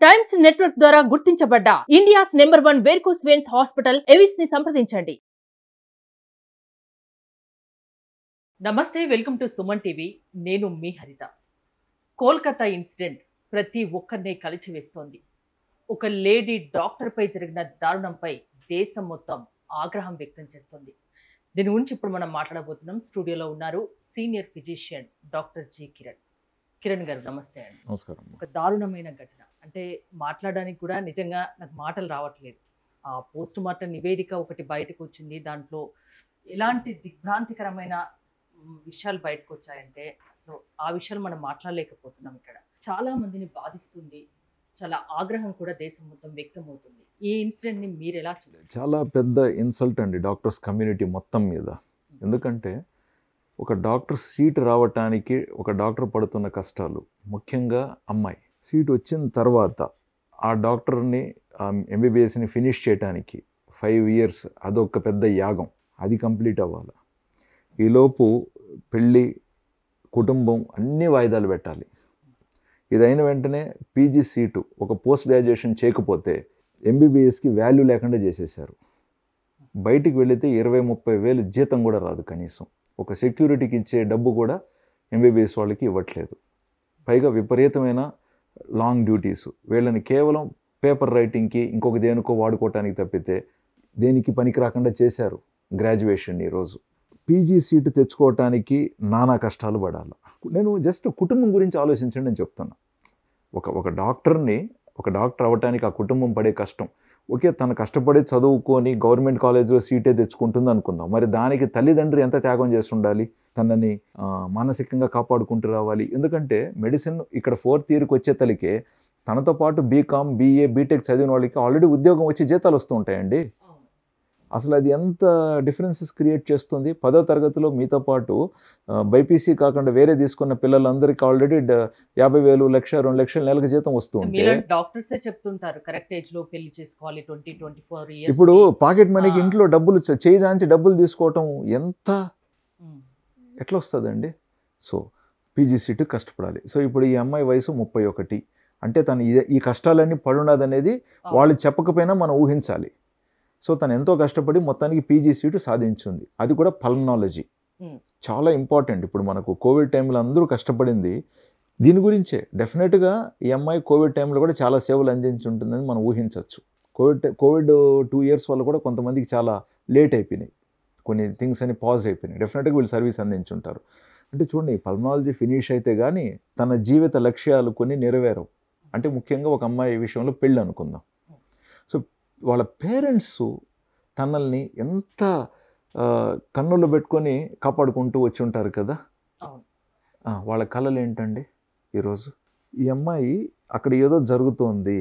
Times network ద్వారా గుర్తించబడ్డ India's number 1 varicose veins hospital Avis ని సంప్రదించండి. నమస్తే, వెల్కమ్ టు సుమన్ టీవీ. నేను మీ హరిత. కోల్కతా ఇన్సిడెంట్ ప్రతి ఒక్కరిని కలిచివేస్తోంది. ఒక లేడీ డాక్టర్ పై జరిగిన దారుణంపై దేశం మొత్తం ఆగ్రహం వ్యక్తం చేస్తోంది. దీని గురించి ఇప్పుడు మనం మాట్లాడబోతున్నాం. స్టూడియోలో ఉన్నారు senior physician doctor G Kiran. Kiran గారు నమస్తే అండి. నమస్కారం. ఒక దారుణమైన ఘటన, అంటే మాట్లాడడానికి కూడా నిజంగా నాకు మాటలు రావట్లేదు. ఆ పోస్ట్ మార్టం నివేదిక ఒకటి బయటకు వచ్చింది. దాంట్లో ఎలాంటి దిగ్భ్రాంతికరమైన విషయాలు బయటకు వచ్చాయంటే అసలు ఆ విషయాలు మనం మాట్లాడలేకపోతున్నాం. ఇక్కడ చాలా మందిని బాధిస్తుంది. చాలా ఆగ్రహం కూడా దేశం మొత్తం వ్యక్తం అవుతుంది. ఈ ఇన్సిడెంట్ని మీరు ఎలా చూడాలి? చాలా పెద్ద ఇన్సల్ట్ అండి డాక్టర్స్ కమ్యూనిటీ మొత్తం మీద. ఎందుకంటే ఒక డాక్టర్ సీట్ రావటానికి ఒక డాక్టర్ పడుతున్న కష్టాలు, ముఖ్యంగా అమ్మాయి సీట్ వచ్చిన తర్వాత ఆ డాక్టర్ని ఎంబీబీఎస్ని ఫినిష్ చేయడానికి 5 years అదొక పెద్ద యాగం. అది కంప్లీట్ అవ్వాలి. ఈలోపు పెళ్ళి, కుటుంబం అన్నీ వాయిదాలు పెట్టాలి. ఇదైన వెంటనే పీజీ సీటు ఒక పోస్ట్ గ్రాడ్యుయేషన్ చేయకపోతే ఎంబీబీఎస్కి వాల్యూ లేకుండా చేసేసారు. బయటికి వెళితే 20-30 వేలు జీతం కూడా రాదు. కనీసం ఒక సెక్యూరిటీకి ఇచ్చే డబ్బు కూడా ఎంబీబీఎస్ వాళ్ళకి ఇవ్వట్లేదు. పైగా విపరీతమైన లాంగ్ డ్యూటీస్. వీళ్ళని కేవలం పేపర్ రైటింగ్కి ఇంకొక దేనికో వాడుకోవటానికి తప్పితే దేనికి పనికి రాకుండా చేశారు గ్రాడ్యుయేషన్. ఈరోజు పీజీ సీటు తెచ్చుకోవటానికి నానా కష్టాలు పడాలి. నేను జస్ట్ కుటుంబం గురించి ఆలోచించండి అని చెప్తున్నా. ఒక డాక్టర్ అవ్వటానికి ఆ కుటుంబం పడే కష్టం. ఓకే, తను కష్టపడి చదువుకొని గవర్నమెంట్ కాలేజ్లో సీటే తెచ్చుకుంటుంది అనుకుందాం. మరి దానికి తల్లిదండ్రులు ఎంత త్యాగం చేసి ఉండాలి? తనని మానసికంగా కాపాడుకుంటూ రావాలి. ఎందుకంటే మెడిసిన్ ఇక్కడ 4th yearకి వచ్చే తల్లికే తనతో పాటు బీకామ్, బీఏ, బీటెక్ చదివిన వాళ్ళకి ఆల్రెడీ ఉద్యోగం వచ్చి జీతాలు వస్తూ ఉంటాయండి. అసలు అది ఎంత డిఫరెన్సెస్ క్రియేట్ చేస్తుంది. 10వ తరగతిలో మీతో పాటు బైపీసీ కాకుండా వేరే తీసుకున్న పిల్లలందరికీ ఆల్రెడీ 50,000, 1,00,000, 2 లక్షల నెలకు జీతం వస్తూ ఉంటే డాక్టర్సే చెప్తుంటారు కరెక్ట్ ఏజ్ లో పెళ్లి చేసుకోవాలి, 20-24 years. ఇప్పుడు పాకెట్ మనీకి ఇంట్లో డబ్బులు చేయించి డబ్బులు తీసుకోవటం ఎంత ఎట్లా వస్తుందండి? సో పీజీ సీటు కష్టపడాలి. సో ఇప్పుడు ఈ అమ్మాయి వయసు 31. అంటే తను ఈ కష్టాలన్నీ పడున్నదనేది వాళ్ళు చెప్పకపోయినా మనం ఊహించాలి. సో తను ఎంతో కష్టపడి మొత్తానికి పీజీ సీటు సాధించింది. అది కూడా పల్మనాలజీ. చాలా ఇంపార్టెంట్. ఇప్పుడు మనకు కోవిడ్ టైంలో అందరూ కష్టపడింది దీని గురించే. డెఫినెట్గా ఈ అమ్మాయి కోవిడ్ టైంలో కూడా చాలా సేవలు అందించి ఉంటుందని మనం ఊహించవచ్చు. కోవిడ్ 2 years వల్ల కూడా కొంతమందికి చాలా లేట్ అయిపోయినాయి. కొన్ని థింగ్స్ అని పాజ్ అయిపోయినాయి. డెఫినెట్గా వీళ్ళు సర్వీస్ అందించుంటారు. అంటే చూడండి, పల్మనాలజీ ఫినిష్ అయితే కానీ తన జీవిత లక్ష్యాలు కొన్ని నెరవేరవు. అంటే ముఖ్యంగా ఒక అమ్మాయి విషయంలో పెళ్ళి అనుకుందాం. సో వాళ్ళ పేరెంట్స్ తనల్ని ఎంత కన్నుల్లో పెట్టుకొని కాపాడుకుంటూ వచ్చి ఉంటారు కదా. వాళ్ళ కళలు ఏంటండి? ఈరోజు ఈ అమ్మాయి అక్కడ ఏదో జరుగుతోంది,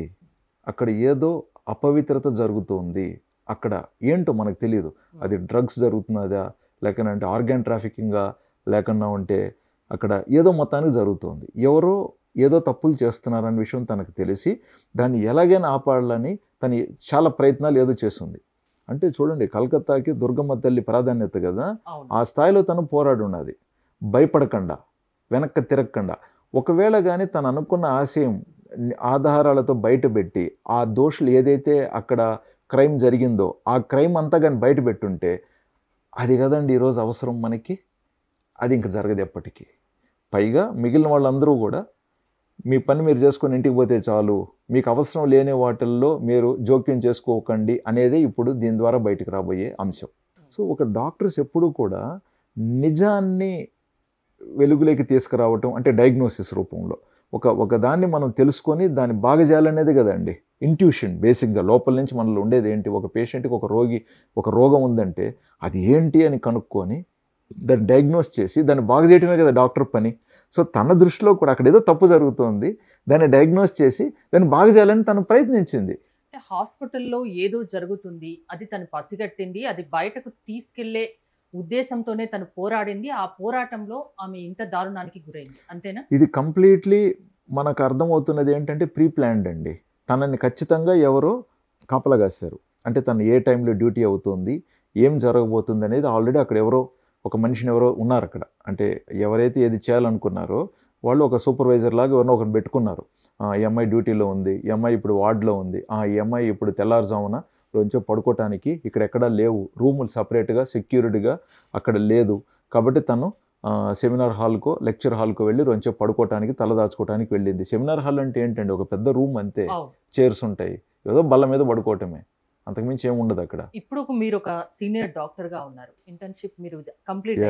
అక్కడ ఏదో అపవిత్రత జరుగుతోంది. అక్కడ ఏంటో మనకు తెలియదు. అది డ్రగ్స్ జరుగుతున్నదా, లేకనంటే ఆర్గాన్ ట్రాఫికింగా, లేకన్నా ఉంటే అక్కడ ఏదో మొత్తానికి జరుగుతోంది. ఎవరో ఏదో తప్పులు చేస్తున్నారనే విషయం తనకు తెలిసి దాన్ని ఎలాగైనా ఆపాలని తను చాలా ప్రయత్నాలు ఏదో చేస్తుంది. అంటే చూడండి, కలకత్తాకి దుర్గమ్మ తల్లి ప్రాధాన్యత కదా, ఆ స్థాయిలో తను పోరాడు ఉన్నది. భయపడకుండా, వెనక్కి తిరగకుండా. ఒకవేళ కానీ తను అనుకున్న ఆశయం ఆధారాలతో బయటపెట్టి ఆ దోషులు ఏదైతే అక్కడ క్రైమ్ జరిగిందో ఆ క్రైమ్ అంతా కానీ బయట పెట్టుంటే అది కదండి ఈరోజు అవసరం మనకి. అది ఇంక జరగదు ఎప్పటికీ. పైగా మిగిలిన వాళ్ళందరూ కూడా మీ పని మీరు చేసుకొని ఇంటికి పోతే చాలు, మీకు అవసరం లేని వాటిల్లో మీరు జోక్యం చేసుకోకండి అనేది ఇప్పుడు దీని ద్వారా బయటకు రాబోయే అంశం. సో ఒక డాక్టర్స్ ఎప్పుడూ కూడా నిజాన్ని వెలుగులోకి తీసుకురావటం, అంటే డయాగ్నోసిస్ రూపంలో ఒక దాన్ని మనం తెలుసుకొని దాన్ని బాగా చేయాలనేది కదండి ఇంట్యూషన్. బేసిక్గా లోపల నుంచి మనలో ఉండేది ఏంటి? ఒక పేషెంట్కి ఒక రోగం ఉందంటే అది ఏంటి అని కనుక్కొని దాన్ని డయాగ్నోస్ చేసి దాన్ని బాగా చేయటమే కదా డాక్టర్ పని. సో తన దృష్టిలో కూడా అక్కడ ఏదో తప్పు జరుగుతోంది, దాన్ని డయాగ్నోస్ చేసి దాన్ని బాగా చేయాలని తను ప్రయత్నించింది. హాస్పిటల్లో ఏదో జరుగుతుంది, అది తను పసిగట్టింది, అది బయటకు తీసుకెళ్లే ఉద్దేశంతోనే తను పోరాడింది. ఆ పోరాటంలో ఆమె ఇంత దారుణానికి గురైంది, అంతేనా? ఇది కంప్లీట్లీ మనకు అర్థమవుతున్నది ఏంటంటే ప్రీ ప్లాన్డ్ అండి. తనని ఖచ్చితంగా ఎవరో కాపలా కాశారు. అంటే తను ఏ టైంలో డ్యూటీ అవుతుంది, ఏం జరగబోతుంది అనేది ఆల్రెడీ అక్కడ ఒక మనిషిని ఎవరో ఉన్నారు అక్కడ. అంటే ఎవరైతే ఏది చేయాలనుకున్నారో వాళ్ళు ఒక సూపర్వైజర్ లాగా ఎవరినో ఒకరిని పెట్టుకున్నారు. ఈ అమ్మాయి డ్యూటీలో ఉంది, ఈ అమ్మాయి ఇప్పుడు వార్డులో ఉంది, ఈ అమ్మాయి ఇప్పుడు తెల్లారుజామున రోజు పడుకోవటానికి ఇక్కడ ఎక్కడా లేవు, రూములు సపరేట్గా సెక్యూరిటీగా అక్కడ లేదు, కాబట్టి తను సెమినార్ హాల్కో లెక్చర్ హాల్కో వెళ్ళి రోజు పడుకోవటానికి తలదాచుకోవటానికి వెళ్ళింది. సెమినార్ హాల్ అంటే ఏంటండి, ఒక పెద్ద రూమ్ అంతే, చైర్స్ ఉంటాయి, ఏదో బల్ల మీద పడుకోవటమే, అంతకుమించి ఏముండదు అక్కడ. ఇప్పుడు మీరు ఒక సీనియర్ డాక్టర్ గా ఉన్నారు, ఇంటర్న్షిప్ మీరు కంప్లీట్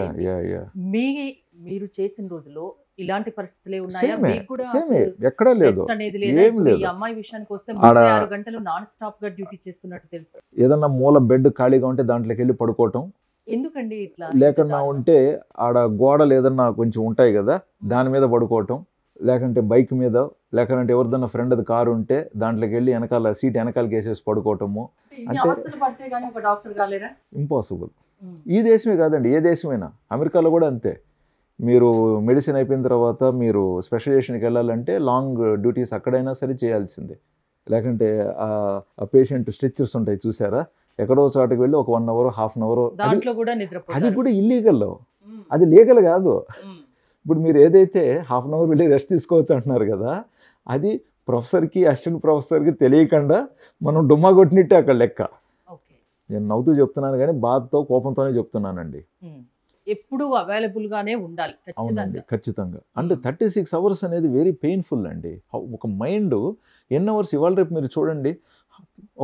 మీరు చేసిన రోజుల్లో ఇలాంటి పరిస్థితులే ఉన్నాయా? మీకు కూడా ఎక్కడా లేదు, అనేది లేదా? ఈ అమ్మాయి విషయానికి వస్తే 6 గంటలు నాన్ స్టాప్ గా డ్యూటీ చేస్తున్నట్టు తెలుసు. ఏదన్నా మూల బెడ్ ఖాళీగా ఉంటే దాంట్లోకి వెళ్ళి పడుకోవటం, ఎందుకండి ఇట్లా? లేకన్నా ఉంటే ఆడ గోడలు ఏదన్నా కొంచెం ఉంటాయి కదా, దాని మీద పడుకోవటం, లేకంటే బైక్ మీద, లేకంటే ఎవరిదన్నా ఫ్రెండ్ అది కారు ఉంటే దాంట్లోకి వెళ్ళి వెనకాల సీట్ వెనకాలకి వేసేసి పడుకోవటము. ఇంపాసిబుల్. ఈ దేశమే కాదండి, ఏ దేశమైనా, అమెరికాలో కూడా అంతే. మీరు మెడిసిన్ అయిపోయిన తర్వాత మీరు స్పెషలైజేషన్కి వెళ్ళాలంటే లాంగ్ డ్యూటీస్ అక్కడైనా సరే చేయాల్సిందే, లేకంటే ఆ పేషెంట్ స్ట్రెచర్స్ ఉంటాయి చూసారా, ఎక్కడో చోటకి వెళ్ళి ఒక 1 అవర్ హాఫ్ అన్ అవర్, అది కూడా ఇల్లీగల్, అది లీగల్ కాదు. ఇప్పుడు మీరు ఏదైతే హాఫ్ అన్ అవర్ వెళ్ళి రెస్ట్ తీసుకోవచ్చు అంటున్నారు కదా, అది ప్రొఫెసర్కి అసిస్టెంట్ ప్రొఫెసర్కి తెలియకుండా మనం డుమ్మా కొట్టినట్టే అక్కడ లెక్క. నేను నవ్వుతూ చెప్తున్నాను కానీ బాధతో కోపంతోనే చెప్తున్నానండి. ఎప్పుడు అవైలబుల్ గానే ఉండాలి. అవునండి, ఖచ్చితంగా. అంటే 36 అవర్స్ అనేది వెరీ పెయిన్ఫుల్ అండి. ఒక మైండ్ ఎన్ని అవర్స్, ఇవాళ రేపు మీరు చూడండి,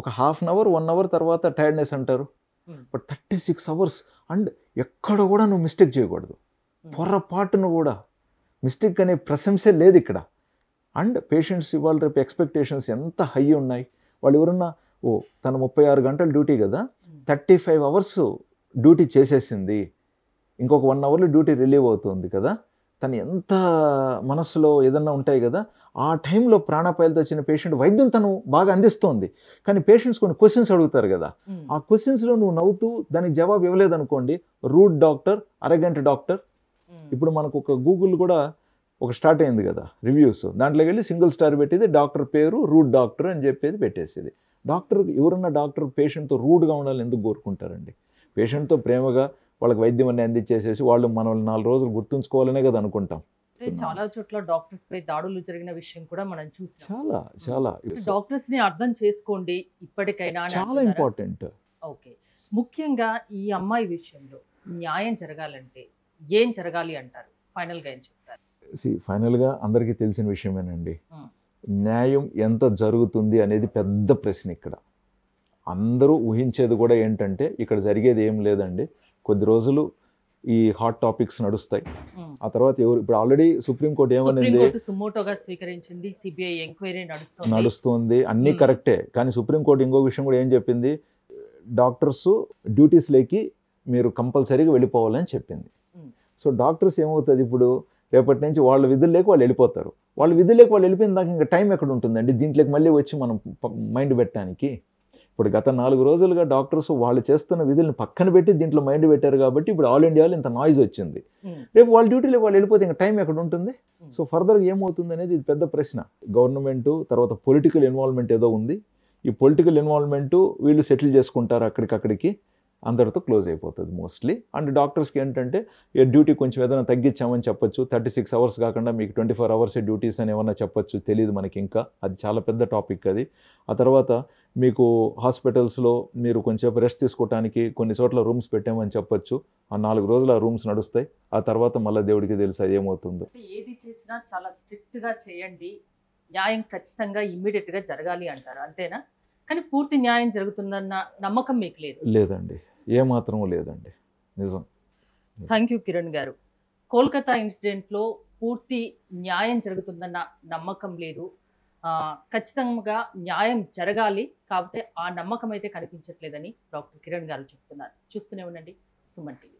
ఒక హాఫ్ అన్ అవర్ 1 అవర్ తర్వాత టైర్డ్నెస్ అంటారు, బట్ 36 అవర్స్ అండ్ ఎక్కడ కూడా నువ్వు మిస్టేక్ చేయకూడదు, పొరపాటును కూడా మిస్టేక్ అనే ప్రశంసే లేదు ఇక్కడ. అండ్ పేషెంట్స్ ఇవాళ రేపు ఎక్స్పెక్టేషన్స్ ఎంత హై ఉన్నాయి. వాళ్ళు ఎవరన్నా తను 36 గంటలు డ్యూటీ కదా, 35 అవర్స్ డ్యూటీ చేసేసింది, ఇంకొక 1 అవర్లో డ్యూటీ రిలీవ్ అవుతుంది కదా, తను ఎంత మనసులో ఏదన్నా ఉంటాయి కదా, ఆ టైంలో ప్రాణాపాయాలతో వచ్చిన పేషెంట్ వైద్యం తను బాగా అందిస్తోంది, కానీ పేషెంట్స్ కొన్ని క్వశ్చన్స్ అడుగుతారు కదా, ఆ క్వశ్చన్స్లో నువ్వు నవ్వుతూ దానికి జవాబు ఇవ్వలేదనుకోండి, రూట్ డాక్టర్, అరగంట డాక్టర్. ఇప్పుడు మనకు ఒక గూగుల్ కూడా ఒక స్టార్ట్ అయింది కదా రివ్యూస్, దాంట్లోకి వెళ్ళి సింగిల్ స్టార్ పెట్టేది, డాక్టర్ పేరు రూట్ డాక్టర్ అని చెప్పేది పెట్టేసేది. డాక్టర్ ఎవరన్నా డాక్టర్ పేషెంట్తో రూడ్గా ఉండాలని ఎందుకు కోరుకుంటారండి? పేషెంట్తో ప్రేమగా వాళ్ళకి వైద్యం అన్ని అందించేసేసి వాళ్ళు మనల్ని 4 రోజులు గుర్తుంచుకోవాలనే కదా అనుకుంటాం. చాలా చోట్ల డాక్టర్స్ పై దాడులు జరిగిన విషయం కూడా మనం చూసాం. చాలా చాలా డాక్టర్స్ ని అర్థం చేసుకోండి ఇప్పటికైనా, చాలా ఇంపార్టెంట్. ఓకే, ముఖ్యంగా ఈ అమ్మాయి విషయంలో న్యాయం జరగాలంటే ఏం జరగాలి అంటారు? ఫైనల్ గా ఏం చెప్తారు? ఫైనల్గా అందరికీ తెలిసిన విషయమేనండి, న్యాయం ఎంత జరుగుతుంది అనేది పెద్ద ప్రశ్న. ఇక్కడ అందరూ ఊహించేది కూడా ఏంటంటే ఇక్కడ జరిగేది ఏం లేదండి, కొద్ది రోజులు ఈ హాట్ టాపిక్స్ నడుస్తాయి, ఆ తర్వాత ఎవరు, ఇప్పుడు ఆల్రెడీ సుప్రీంకోర్టు ఏమనింది, సుమోటోగా స్వీకరించింది, సిబిఐ ఎంక్వైరీ నడుస్తుంది, అన్నీ కరెక్టే. కానీ సుప్రీంకోర్టు ఇంకో విషయం కూడా ఏం చెప్పింది, డాక్టర్స్ డ్యూటీస్లోకి మీరు కంపల్సరీగా వెళ్ళిపోవాలని చెప్పింది. సో డాక్టర్స్ ఏమవుతుంది, ఇప్పుడు రేపటి నుంచి వాళ్ళ విధుల్లోకి వాళ్ళు వెళ్ళిపోతారు, వాళ్ళ విధుల్లోకి వాళ్ళు వెళ్ళిపోయిన దాకా ఇంకా టైం ఎక్కడ ఉంటుందండి దీంట్లోకి మళ్ళీ వచ్చి మనం మైండ్ పెట్టడానికి. ఇప్పుడు గత 4 రోజులుగా డాక్టర్స్ వాళ్ళు చేస్తున్న విధులను పక్కన పెట్టి దీంట్లో మైండ్ పెట్టారు కాబట్టి ఇప్పుడు ఆల్ ఇండియాలో ఇంత నాయిస్ వచ్చింది. రేపు వాళ్ళ డ్యూటీలో వాళ్ళు వెళ్ళిపోతే ఇంకా టైం ఎక్కడ ఉంటుంది? సో ఫర్దర్గా ఏమవుతుంది అనేది ఇది పెద్ద ప్రశ్న. గవర్నమెంటు తర్వాత పొలిటికల్ ఇన్వాల్వ్మెంట్ ఏదో ఉంది, ఈ పొలిటికల్ ఇన్వాల్వ్మెంటు వీళ్ళు సెటిల్ చేసుకుంటారు అక్కడికక్కడికి, అందరితో క్లోజ్ అయిపోతుంది మోస్ట్లీ. అండ్ డాక్టర్స్కి ఏంటంటే డ్యూటీ కొంచెం ఏదైనా తగ్గించామని చెప్పొచ్చు, 36 అవర్స్ కాకుండా మీకు 24 అవర్స్ డ్యూటీస్ అని ఏమన్నా చెప్పొచ్చు, తెలియదు మనకి ఇంకా, అది చాలా పెద్ద టాపిక్ అది. ఆ తర్వాత మీకు హాస్పిటల్స్లో మీరు కొంచెం రెస్ట్ తీసుకోవడానికి కొన్ని చోట్ల రూమ్స్ పెట్టామని చెప్పొచ్చు, ఆ 4 రోజులు ఆ రూమ్స్ నడుస్తాయి, ఆ తర్వాత మళ్ళీ దేవుడికి తెలుసు ఏమవుతుందో. ఏది చేసినా చాలా స్ట్రిక్ట్గా చేయండి, న్యాయం ఖచ్చితంగా ఇమ్మీడియట్గా జరగాలి అంటారు, అంతేనా? కానీ పూర్తి న్యాయం జరుగుతుందన్న నమ్మకం మీకు లేదు? లేదండి, ఏమాత్రమూ లేదండి, నిజం. థ్యాంక్ యూ కిరణ్ గారు. కోల్కతా ఇన్సిడెంట్లో పూర్తి న్యాయం జరుగుతుందన్న నమ్మకం లేదు, ఖచ్చితంగా న్యాయం జరగాలి, కాకపోతే ఆ నమ్మకం అయితే కనిపించట్లేదని డాక్టర్ కిరణ్ గారు చెప్తున్నారు. చూస్తూనే ఉండండి సుమన్ టీవీ.